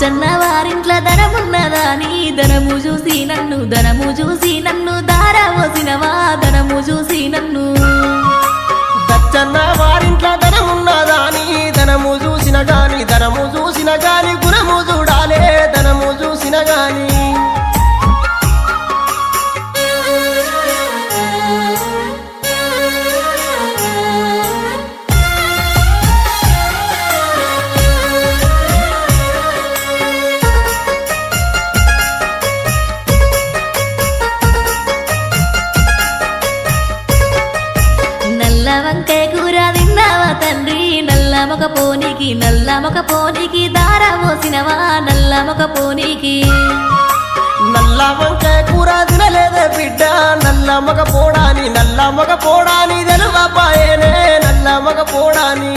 దచ్చన్న వారింట్ల ధనమున్నదాని ధనము చూసి నన్ను దారవోసినవా ధనము చూసి నన్ను దచ్చన్న వారింట్ల ధనమున్నదాని ధనము చూసిన గాని గుణము చూడాలే ధనము చూసిన గాని నల్ల వంకాయ కూర తిన్నావా తండ్రి నల్ల మొక పోనీకి దారవోసినవా నల్ల మొక పోనీకి నల్ల వంకాయ కూర తినలేదే బిడ్డ నల్ల మగ పోడాని తెలువపాయనే నల్ల మగ పోడాని